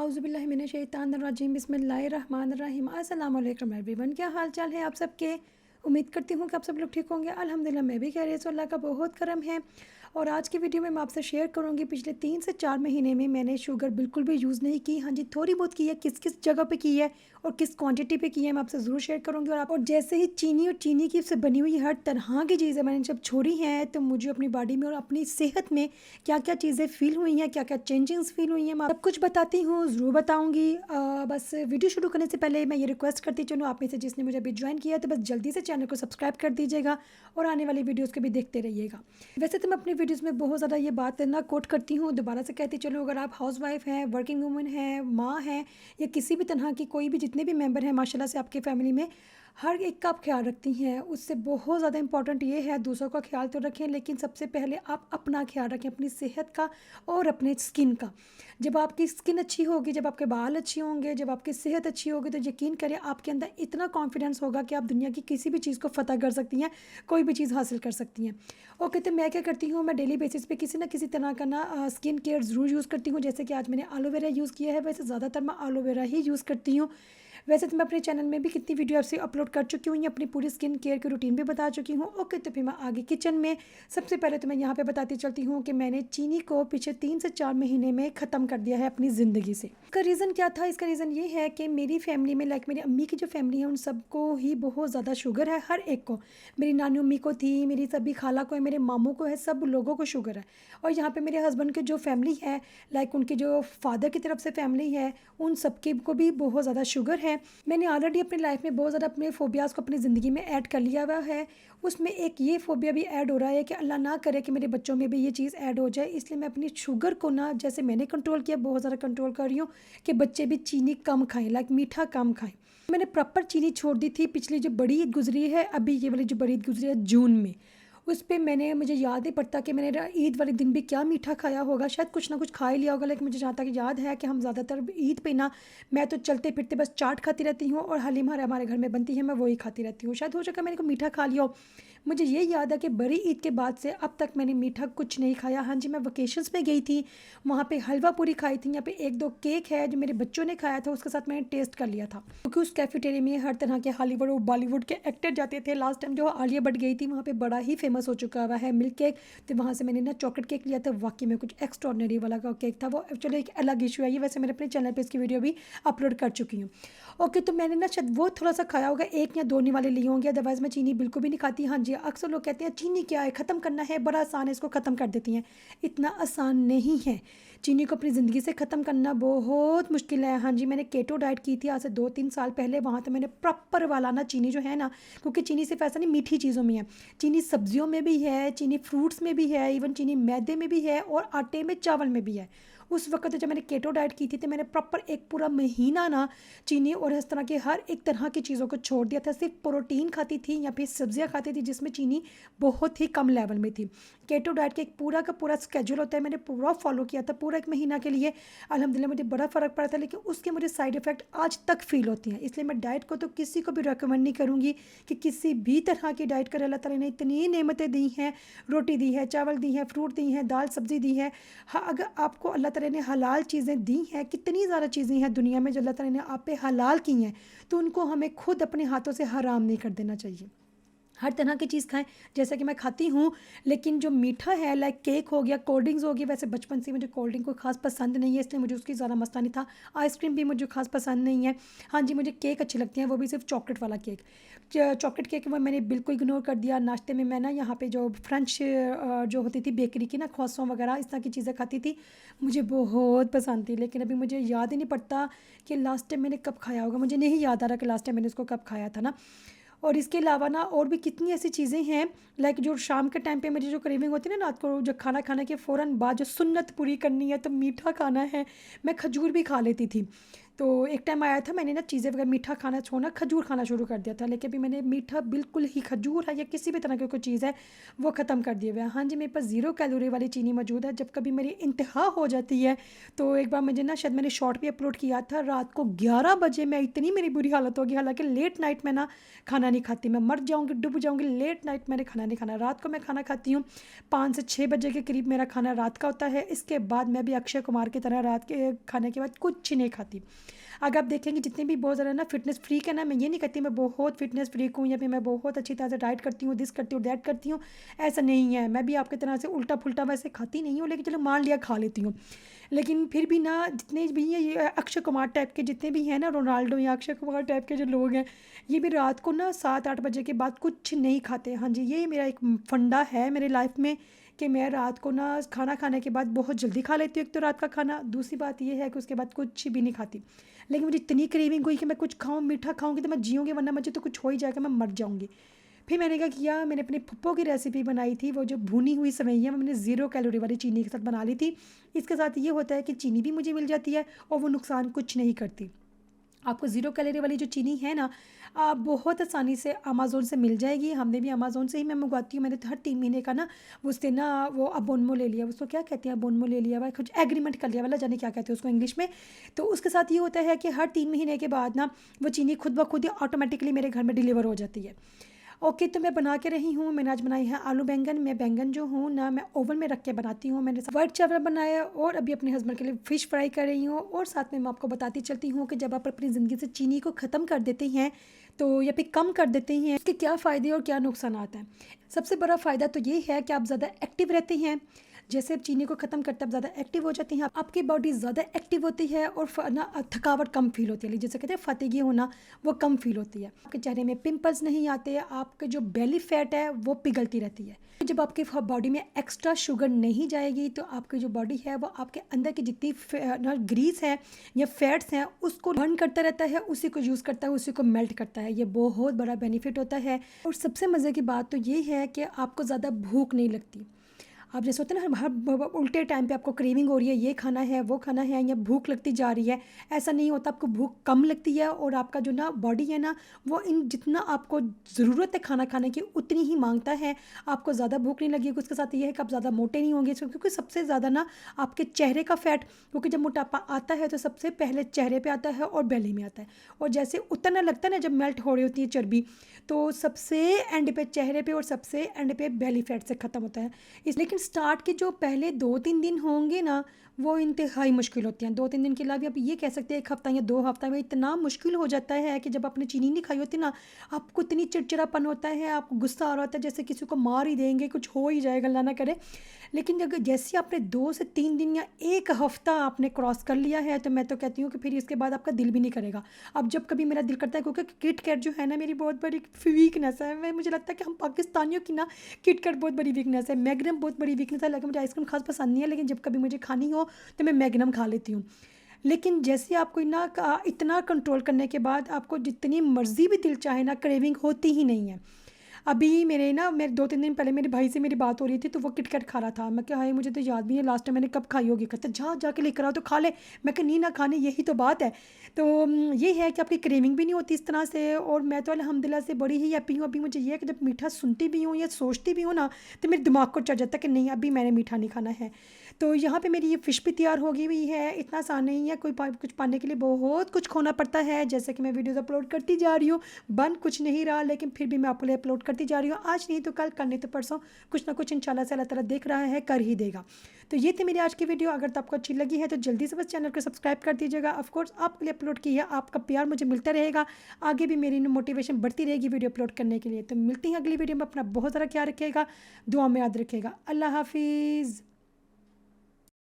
आउज़ुबिल्लाहिमिनश्शैतानिर्रजीम बिस्मिल्लाहिर्रहमानिर्रहीम अस्सलाम वालेकुम एवरीवन। क्या हाल चाल है आप सबके। उम्मीद करती हूँ कि आप सब लोग ठीक होंगे। अल्हम्दुलिल्लाह मैं भी खैरियत से, अल्लाह का बहुत करम है। और आज की वीडियो में मैं आपसे शेयर करूँगी पिछले 3 से 4 महीने में मैंने शुगर बिल्कुल भी यूज़ नहीं की। हाँ जी, थोड़ी बहुत की है, किस किस जगह पे की है और किस क्वांटिटी पे की है मैं आपसे ज़रूर शेयर करूँगी। और जैसे ही चीनी और चीनी की से बनी हुई हर तरह की चीज़ें मैंने जब छोड़ी हैं तो मुझे अपनी बॉडी में और अपनी सेहत में क्या क्या चीज़ें फ़ील हुई हैं, क्या क्या चेंजेस फ़ील हुई हैं, मैं सब कुछ बताती हूँ, ज़रूर बताऊँगी। बस वीडियो शुरू करने से पहले मैं ये रिक्वेस्ट करती चलूँ आप में से जिसने मुझे अभी ज्वाइन किया है तो बस जल्दी से चैनल को सब्सक्राइब कर दीजिएगा और आने वाली वीडियोज़ को भी देखते रहिएगा। वैसे तो मैं अपनी वीडियोज़ में बहुत ज़्यादा ये बात ना कोट करती हूँ, दोबारा से कहती चलूँ, अगर आप हाउस वाइफ हैं, वर्किंग वूमन हैं, माँ हैं या किसी भी तरह की कोई भी जितने भी मेंबर हैं माशाल्लाह से आपके फैमिली में, हर एक का आप ख्याल रखती हैं। उससे बहुत ज़्यादा इंपॉर्टेंट ये है, दूसरों का ख्याल तो रखें लेकिन सबसे पहले आप अपना ख्याल रखें, अपनी सेहत का और अपने स्किन का। जब आपकी स्किन अच्छी होगी, जब आपके बाल अच्छे होंगे, जब आपकी सेहत अच्छी होगी तो यकीन करें आपके अंदर इतना कॉन्फिडेंस होगा कि आप दुनिया की किसी भी चीज़ को फ़तह कर सकती हैं, कोई भी चीज़ हासिल कर सकती हैं। ओके, तो मैं क्या करती हूँ, मैं डेली बेसिस पे किसी ना किसी तरह का ना स्किन केयर ज़रूर यूज़ करती हूँ। जैसे कि आज मैंने एलोवेरा यूज़ किया है, वैसे ज़्यादातर मैं एलोवेरा ही यूज़ करती हूँ। वैसे तो मैं अपने चैनल में भी कितनी वीडियो आपसे अपलोड कर चुकी हूँ, अपनी पूरी स्किन केयर की रूटीन भी बता चुकी हूँ। ओके, तो फिर मैं आगे किचन में सबसे पहले तो मैं यहाँ पे बताती चलती हूँ कि मैंने चीनी को पिछले 3 से 4 महीने में ख़त्म कर दिया है अपनी ज़िंदगी से। इसका रीज़न क्या था? इसका रीज़न ये है कि मेरी फैमिली में मेरी अम्मी की जो फैमिली है उन सबको ही बहुत ज़्यादा शुगर है, हर एक को। मेरी नानी अम्मी को थी, मेरी सभी खाला को है, मेरे मामू को है, सब लोगों को शुगर है। और यहाँ पे मेरे हस्बैंड की जो फैमिली है, उनके जो फादर की तरफ से फैमिली है, उन सबके को भी बहुत ज़्यादा शुगर है। मैंने ऑलरेडी अपनी लाइफ में बहुत ज़्यादा अपने फ़ोबियाज़ को अपनी ज़िंदगी में ऐड कर लिया हुआ है। उसमें एक ये फ़ोबिया भी ऐड हो रहा है कि अल्लाह ना करे कि मेरे बच्चों में भी ये चीज़ ऐड हो जाए। इसलिए मैं अपनी शुगर को ना, जैसे मैंने कंट्रोल किया, बहुत ज़्यादा कंट्रोल कर रही हूँ कि बच्चे भी चीनी कम खाएँ, मीठा कम खाएँ। मैंने प्रॉपर चीनी छोड़ दी थी। पिछली जो बड़ी ईद गुजरी है, अभी ये वाली जो बड़ी ईद गुजरी है जून में, उस पे मुझे याद नहीं पड़ता कि मैंने ईद वाले दिन भी क्या मीठा खाया होगा, शायद कुछ ना कुछ खा ही लिया होगा। लेकिन मुझे जहाँ तक याद है कि हम ज़्यादातर ईद पे ना, मैं तो चलते फिरते बस चाट खाती रहती हूँ और हलीम हमारे घर में बनती है, मैं वही खाती रहती हूँ। शायद हो सका मैंने को मीठा खा लिया हो। मुझे ये याद है कि बड़ी ईद के बाद से अब तक मैंने मीठा कुछ नहीं खाया। हाँ जी, मैं वकेशंस में गई थी, वहाँ पे हलवा पूरी खाई थी। यहाँ पे 1-2 केक है जो मेरे बच्चों ने खाया था, उसके साथ मैंने टेस्ट कर लिया था, क्योंकि उस कैफेटेरिया में हर तरह के हॉलीवुड और बॉलीवुड के एक्टर जाते थे। लास्ट टाइम जो आलिया भट्ट गई थी वहाँ पे बड़ा ही फेमस हो चुका हुआ है मिल्क केक, तो वहाँ से मैंने ना चॉकलेट केक लिया था। वाकई में कुछ एक्स्ट्रॉर्डनरी वाला का केक था वो। एक्चुअली एक अलग इशू है ये, वैसे मैंने अपने चैनल पर इसकी वीडियो भी अपलोड कर चुकी हूँ। ओके, तो मैंने ना शायद वो थोड़ा सा खाया होगा, 1 या 2 वाले लिए होंगे, अदरवाइज़ मैं चीनी बिल्कुल भी नहीं खाती। हाँ जी, अक्सर लोग कहते हैं चीनी क्या है, ख़त्म करना है, बड़ा आसान है, इसको ख़त्म कर देती हैं। इतना आसान नहीं है चीनी को अपनी ज़िंदगी से ख़त्म करना, बहुत मुश्किल है। हाँ जी, मैंने केटो डाइट की थी आज से 2-3 साल पहले। वहाँ तो मैंने प्रॉपर वाला ना चीनी जो है ना, क्योंकि चीनी सिर्फ ऐसा नहीं मीठी चीज़ों में है, चीनी सब्जियों में भी है, चीनी फ्रूट्स में भी है, इवन चीनी मैदे में भी है और आटे में, चावल में भी है। उस वक्त जब मैंने केटो डाइट की थी तो मैंने प्रॉपर एक पूरा महीना ना चीनी और इस तरह के हर एक तरह की चीज़ों को छोड़ दिया था। सिर्फ प्रोटीन खाती थी या फिर सब्जियां खाती थी जिसमें चीनी बहुत ही कम लेवल में थी। केटो डाइट का एक पूरा का पूरा स्केड्यूल होता है, मैंने पूरा फॉलो किया था पूरा 1 महीना के लिए। अल्हम्दुलिल्लाह मुझे बड़ा फ़र्क पड़ा था, लेकिन उसके मुझे साइड इफ़ेक्ट आज तक फ़ील होती हैं। इसलिए मैं डाइट को तो किसी को भी रिकमेंड नहीं करूँगी कि किसी भी तरह की डाइट करें। अल्लाह ताला ने इतनी नेमतें दी हैं, रोटी दी है, चावल दी है, फ्रूट दी हैं, दाल सब्ज़ी दी है। हाँ, अगर आपको अल्लाह ताला ने हलाल चीज़ें दी हैं, कितनी ज़्यादा चीज़ें हैं दुनिया में जो अल्लाह ताला ने आप पे हलाल की हैं, तो उनको हमें खुद अपने हाथों से हराम नहीं कर देना चाहिए। हर तरह की चीज़ खाएं, जैसा कि मैं खाती हूँ, लेकिन जो मीठा है केक हो गया, कोल्ड ड्रिंक्स हो गई। वैसे बचपन से मुझे कोल्ड ड्रिंक कोई ख़ास पसंद नहीं है, इसलिए मुझे उसकी ज़्यादा मसला नहीं था। आइसक्रीम भी मुझे ख़ास पसंद नहीं है। हाँ जी, मुझे केक अच्छे लगते हैं, वो भी सिर्फ चॉकलेट वाला केक। चॉकलेट केक वो मैंने बिल्कुल इग्नोर कर दिया। नाश्ते में मैं ना यहाँ पे जो फ्रेंच जो होती थी बेकरी की ना, क्रॉसॉन वगैरह इस तरह की चीज़ें खाती थी, मुझे बहुत पसंद थी। लेकिन अभी मुझे याद ही नहीं पड़ता कि लास्ट टाइम मैंने कब खाया होगा, मुझे नहीं याद आ रहा कि लास्ट टाइम मैंने उसको कब खाया था ना। और इसके अलावा ना और भी कितनी ऐसी चीज़ें हैं, जो शाम के टाइम पे मुझे जो क्रेविंग होती है ना, रात को जो खाना खाने के फ़ौरन बाद जो सुन्नत पूरी करनी है तो मीठा खाना है, मैं खजूर भी खा लेती थी। तो एक टाइम आया था मैंने ना चीज़ें वगैरह मीठा खाना छोड़ना, खजूर खाना शुरू कर दिया था, लेकिन अभी मैंने मीठा बिल्कुल ही, खजूर है या किसी भी तरह की कोई चीज़ है वो ख़त्म कर दिया हुआ है। हाँ जी, मेरे पास 0 कैलोरी वाली चीनी मौजूद है। जब कभी मेरी इंतहा हो जाती है तो एक बार मुझे ना, शायद मैंने शॉर्ट भी अपलोड किया था, रात को 11 बजे मैं, इतनी मेरी बुरी हालत होगी, हालांकि लेट नाइट में ना खाना नहीं खाती, मैं मर जाऊँगी, डूब जाऊँगी, लेट नाइट मैंने खाना नहीं खाना। रात को मैं खाना खाती हूँ 5 से 6 बजे के करीब मेरा खाना रात का होता है। इसके बाद मैं भी अक्षय कुमार की तरह रात के खाने के बाद कुछ नहीं खाती। अगर आप देखेंगे जितने भी बहुत ज़्यादा ना फिटनेस फ्रीक है ना, मैं ये नहीं कहती मैं बहुत फिटनेस फ्रीक हूँ या फिर मैं बहुत अच्छी तरह से डाइट करती हूँ, दिस करती हूँ, दैट करती हूँ, ऐसा नहीं है। मैं भी आपकी तरह से उल्टा फुल्टा वैसे खाती नहीं हूँ, लेकिन चलो मान लिया खा लेती हूँ। लेकिन फिर भी ना, जितने भी ये अक्षय कुमार टाइप के जितने भी हैं ना, रोनाल्डो या अक्षय कुमार टाइप के जो लोग हैं, ये भी रात को ना 7-8 बजे के बाद कुछ नहीं खाते। हाँ जी, ये मेरा एक फंडा है मेरी लाइफ में कि मैं रात को ना खाना खाने के बाद बहुत जल्दी खा लेती हूँ। एक तो रात का खाना, दूसरी बात ये है कि उसके बाद कुछ भी नहीं खाती। लेकिन मुझे इतनी क्रेविंग हुई कि मैं कुछ खाऊं, मीठा खाऊंगी तो मैं जीऊँगी, वरना मुझे तो कुछ हो ही जाएगा, मैं मर जाऊँगी। फिर मैंने क्या किया, मैंने अपने फुप्पो की रेसिपी बनाई थी, वो जो भुनी हुई सेवइयाँ मैंने 0 कैलोरी वाली चीनी के साथ बना ली थी। इसके साथ ये होता है कि चीनी भी मुझे मिल जाती है और वो नुकसान कुछ नहीं करती। आपको 0 कैलोरी वाली जो चीनी है ना, आप बहुत आसानी से अमेज़न से मिल जाएगी। हमने भी अमेज़न से ही मैं मंगवाती हूँ। मैंने तो हर 3 महीने का ना उससे ना वो अबोनमो ले लिया, उसको क्या कहते हैं, अबोनमो ले लिया हुआ, कुछ एग्रीमेंट कर लिया वाला, जाने क्या कहते हैं उसको इंग्लिश में। तो उसके साथ ये होता है कि हर 3 महीने के बाद ना वो चीनी खुद ब खुद ही ऑटोमेटिकली मेरे घर में डिलीवर हो जाती है। ओके, तो मैं बना के रही हूँ, मैंने आज बनाई है आलू बैंगन। मैं बैंगन जो हूँ ना, मैं ओवन में रख के बनाती हूँ। मैंने वाइट चावल बनाया और अभी अपने हस्बैंड के लिए फ़िश फ्राई कर रही हूँ। और साथ में मैं आपको बताती चलती हूँ कि जब आप अपनी ज़िंदगी से चीनी को ख़त्म कर देते हैं तो या फिर कम कर देते हैं, इसके क्या फ़ायदे और क्या नुकसान हैं। सबसे बड़ा फ़ायदा तो ये है कि आप ज़्यादा एक्टिव रहते हैं। जैसे आप चीनी को ख़त्म करते हैं, आप ज़्यादा एक्टिव हो जाते हैं, आपकी बॉडी ज़्यादा एक्टिव होती है और ना थकावट कम फील होती है, जैसे कहते हैं फतेगी होना, वो कम फील होती है। आपके चेहरे में पिंपल्स नहीं आते, आपके जो बेली फैट है वो पिघलती रहती है। जब आपके बॉडी में एक्स्ट्रा शुगर नहीं जाएगी तो आपकी जो बॉडी है वो आपके अंदर की जितनी ग्रीस है या फैट्स हैं उसको बर्न करता रहता है, उसी को यूज़ करता है, उसी को मेल्ट करता है। ये बहुत बड़ा बेनिफिट होता है। और सबसे मज़े की बात तो ये है कि आपको ज़्यादा भूख नहीं लगती। आप जैसे होता है ना, हर उल्टे टाइम पे आपको क्रेविंग हो रही है, ये खाना है वो खाना है, या भूख लगती जा रही है, ऐसा नहीं होता। आपको भूख कम लगती है और आपका जो ना बॉडी है ना, वो इन जितना आपको ज़रूरत है खाना खाने की उतनी ही मांगता है। आपको ज़्यादा भूख नहीं लगेगी। उसके साथ ये है कि आप ज़्यादा मोटे नहीं होंगे, क्योंकि सबसे ज़्यादा ना आपके चेहरे का फैट, क्योंकि जब मोटापा आता है तो सबसे पहले चेहरे पर आता है और बेली में आता है, और जैसे उतरना लगता है ना, जब मेल्ट हो रही होती है चर्बी, तो सबसे एंड पे चेहरे पे और सबसे एंड पे बेली फैट से ख़त्म होता है। इस लेकिन स्टार्ट के जो पहले 2-3 दिन होंगे ना, वो इंतहाई मुश्किल होती हैं। 2-3 दिन के अलावा आप ये कह सकते हैं 1 हफ़्ता या 2 हफ़्ता में इतना मुश्किल हो जाता है कि जब आपने चीनी नहीं खाई होती ना, आपको इतनी चिड़चिड़ापन होता है, आपको गुस्सा आ रहा होता है जैसे किसी को मार ही देंगे, कुछ हो ही जाएगा, अल्लाह ना करे। लेकिन अगर जैसे आपने 2 से 3 दिन या 1 हफ़्ता आपने क्रॉस कर लिया है, तो मैं तो कहती हूँ कि फिर इसके बाद आपका दिल भी नहीं करेगा। अब जब कभी मेरा दिल करता है, क्योंकि किट कैट जो है ना, मेरी बहुत बड़ी वीकनेस है। मैं मुझे लगता है कि हम पाकिस्तानियों की ना किट कैट बहुत बड़ी वीकनेस है, मैग्नम बहुत बड़ी वीकनेस है। लेकिन मुझे आइसक्रीम खास पसंद नहीं है, लेकिन जब कभी मुझे खानी हो तो मैं मैग्नम खा लेती हूँ। लेकिन जैसे आपको ना इतना कंट्रोल करने के बाद आपको जितनी मर्ज़ी भी दिल चाहे ना, क्रेविंग होती ही नहीं है। अभी मेरे 2-3 दिन पहले मेरे भाई से मेरी बात हो रही थी, तो वो किटकैट खा रहा था। मैं कहा हाय, मुझे तो याद भी है लास्ट टाइम मैंने कब खाई होगी। कहते जा जाके लेकर आओ तो खा ले। मैं कहा नहीं ना खाने, यही तो बात है। तो ये है कि आपकी क्रेविंग भी नहीं होती इस तरह से। और मैं तो अल्हम्दुलिल्लाह से बड़ी ही हैप्पी हूँ। अभी मुझे ये है कि जब मीठा सुनती भी हूँ या सोचती भी हूँ ना, तो मेरे दिमाग को चढ़ जाता है कि नहीं, अभी मैंने मीठा नहीं खाना है। तो यहाँ पे मेरी ये फ़िश भी तैयार हो गई हुई है। इतना आसान नहीं है, कुछ पाने के लिए बहुत कुछ खोना पड़ता है। जैसे कि मैं वीडियोज़ अपलोड करती जा रही हूँ, बन कुछ नहीं रहा, लेकिन फिर भी मैं आपके लिए अपलोड करती जा रही हूँ। आज नहीं तो कल, कल नहीं तो परसों, कुछ ना कुछ इंशाल्लाह से अल्लाह ताला देख रहा है, कर ही देगा। तो ये थी मेरी आज की वीडियो। अगर तो आपको अच्छी लगी है तो जल्दी से बस चैनल को सब्सक्राइब कर दीजिएगा। ऑफ कोर्स आपके लिए अपलोड की है, आपका प्यार मुझे मिलता रहेगा, आगे भी मेरी मोटिवेशन बढ़ती रहेगी वीडियो अपलोड करने के लिए। तो मिलती हैं अगली वीडियो में। अपना बहुत ज़्यादा ख्याल रखिएगा, दुआ में याद रखिएगा। अल्लाह हाफिज़।